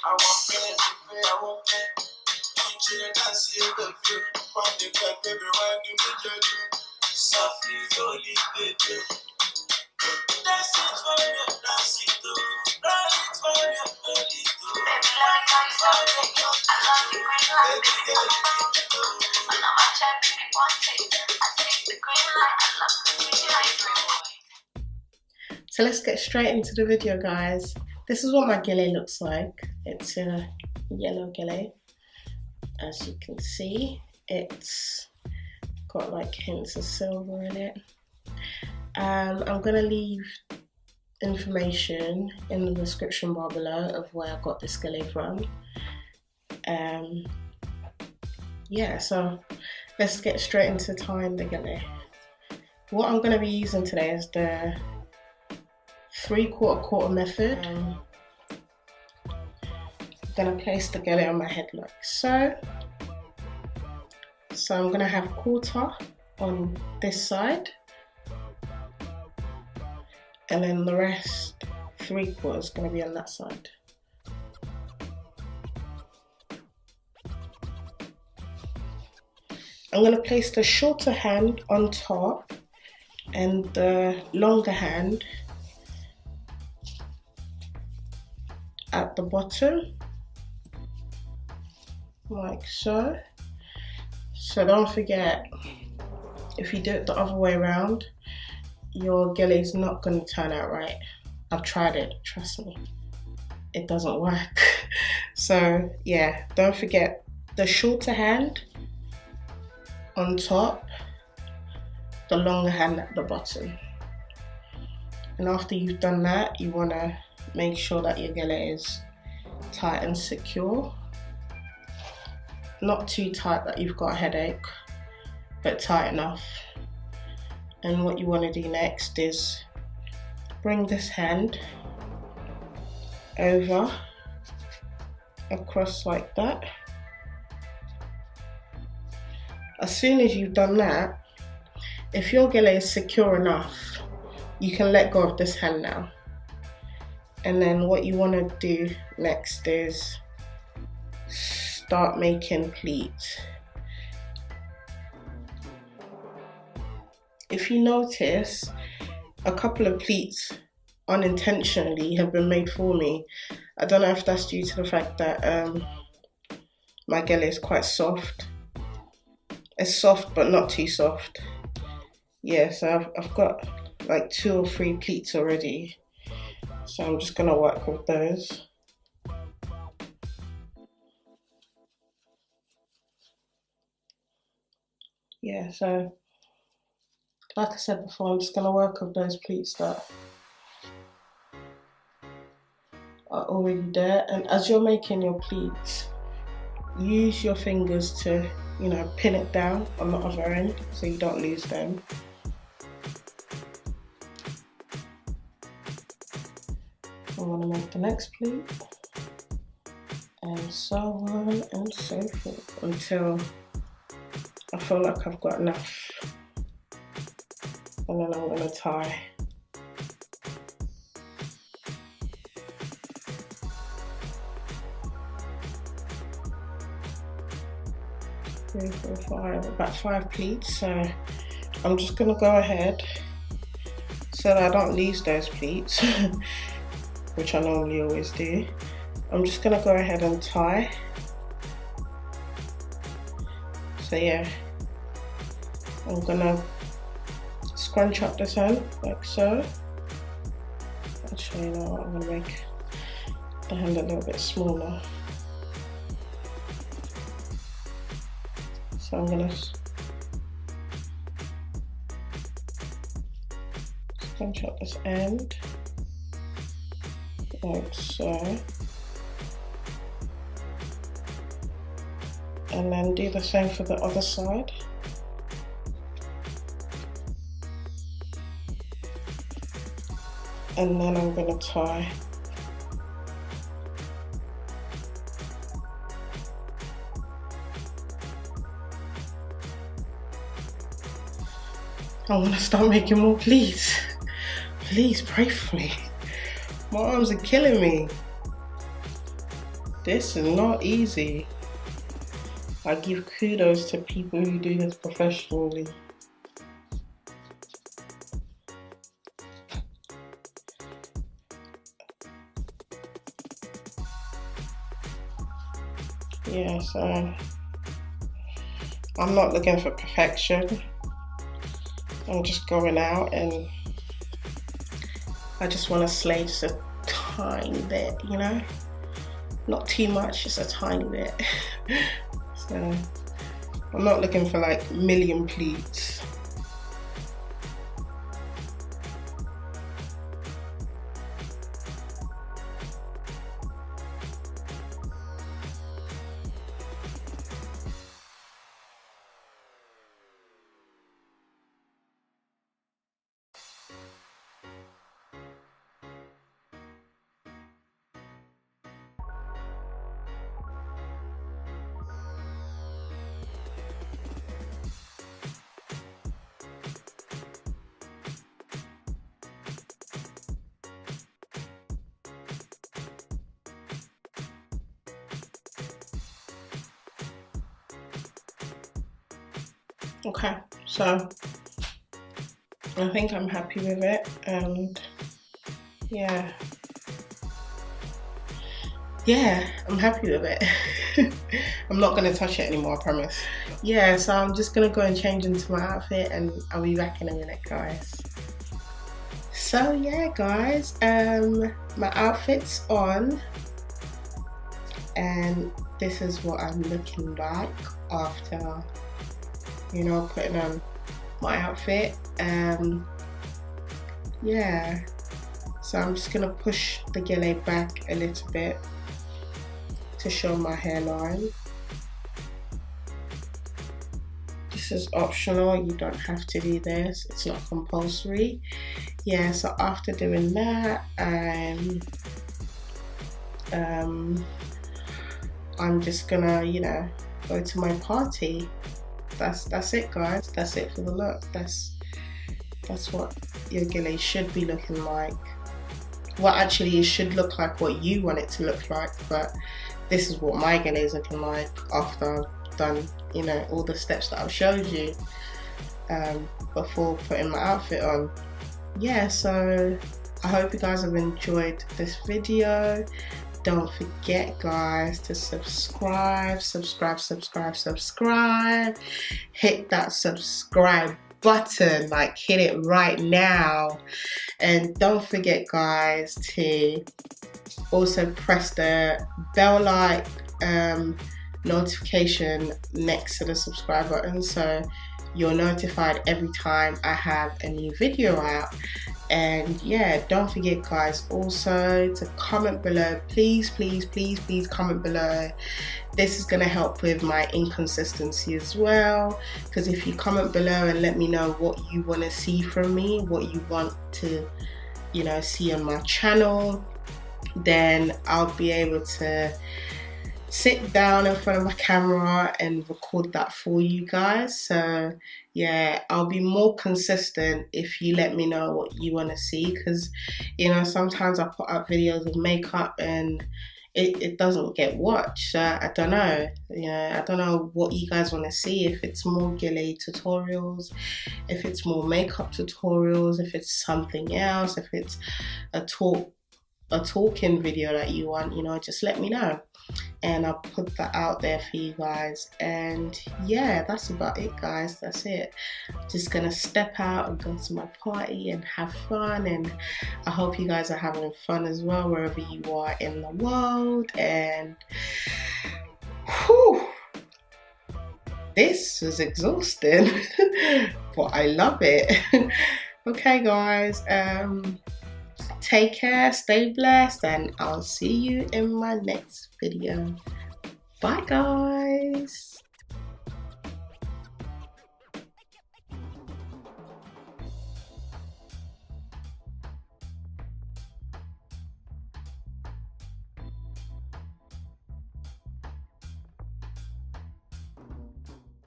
So let's get straight into the video, guys. This is what my gele looks like. It's a yellow gele. As you can see, it's got like hints of silver in it. I'm gonna leave information in the description bar below of where I got this gele from. Yeah, so let's get straight into tying the gele. What I'm gonna be using today is the 3/4 quarter method. I'm gonna place the gele on my head like so. So I'm gonna have 1/4 on this side, and then the rest 3/4 is gonna be on that side. I'm gonna place the shorter hand on top and the longer hand at the bottom, like so. So don't forget, if you do it the other way around, your gele is not going to turn out right. I've tried it, trust me, it doesn't work. So yeah, don't forget the shorter hand on top, the longer hand at the bottom. And after you've done that, you want to make sure that your gele is tight and secure. Not too tight that you've got a headache, but tight enough. And what you want to do next is bring this hand over, across like that. As soon as you've done that, if your gele is secure enough, you can let go of this hand now. And then what you want to do next is start making pleats. If you notice, a couple of pleats unintentionally have been made for me. I don't know if that's due to the fact that my gele is quite soft. It's soft but not too soft. Yeah, so I've got like 2 or 3 pleats already. So I'm just gonna work with those. Yeah, so like I said before, I'm just gonna work with those pleats that are already there. And as you're making your pleats, use your fingers to, you know, pin it down on the other end so you don't lose them. I'm gonna make the next pleat, and so on and so forth until I feel like I've got enough, and then I'm gonna tie. Three, four, five, about 5 pleats. So I'm just gonna go ahead so that I don't lose those pleats, which I normally always do. I'm just gonna go ahead and tie. So yeah, I'm gonna scrunch up this end like so. Actually, you know what, I'm gonna make the hand a little bit smaller. So I'm gonna scrunch up this end like so, and then do the same for the other side. And then I'm going to tie. I want to start making more, please. Please pray for me. My arms are killing me. This is not easy. I give kudos to people who do this professionally. Yeah, so I'm not looking for perfection. I'm just going out and I just want to slay just a tiny bit, you know? Not too much, just a tiny bit. So I'm not looking for like million pleats. Okay, so I think I'm happy with it, and yeah, I'm happy with it. I'm not gonna touch it anymore, I promise. Yeah, so I'm just gonna go and change into my outfit and I'll be back in a minute, guys. So yeah, guys, my outfit's on and this is what I'm looking like after, you know, putting on my outfit. Yeah, so I'm just gonna push the gele back a little bit to show my hairline. This is optional, you don't have to do this, it's not compulsory. Yeah, so after doing that, I'm just gonna, you know, go to my party. That's it, guys. That's it for the look. That's what your gele should be looking like. Well, actually, it should look like what you want it to look like, but this is what my gele is looking like after I've done, you know, all the steps that I've showed you before putting my outfit on. Yeah, so I hope you guys have enjoyed this video. Don't forget, guys, to subscribe. Hit that subscribe button, like hit it right now. And don't forget, guys, to also press the bell like notification next to the subscribe button so you're notified every time I have a new video out. And yeah, don't forget, guys, also to comment below. Please comment below. This is going to help with my inconsistency as well, because if you comment below and let me know what you want to see from me, what you want to, you know, see on my channel, then I'll be able to sit down in front of my camera and record that for you guys. So yeah, I'll be more consistent if you let me know what you want to see, because, you know, sometimes I put up videos of makeup and it doesn't get watched. So I don't know, you know, I don't know what you guys want to see. If it's more gele tutorials, if it's more makeup tutorials, if it's something else, if it's a talking video that you want, you know, just let me know and I'll put that out there for you guys. And yeah, that's about it, guys. That's it. Just gonna step out and go to my party and have fun, and I hope you guys are having fun as well wherever you are in the world. And whew, this was exhausting but I love it. Okay, guys, take care, stay blessed, and I'll see you in my next video. Bye, guys.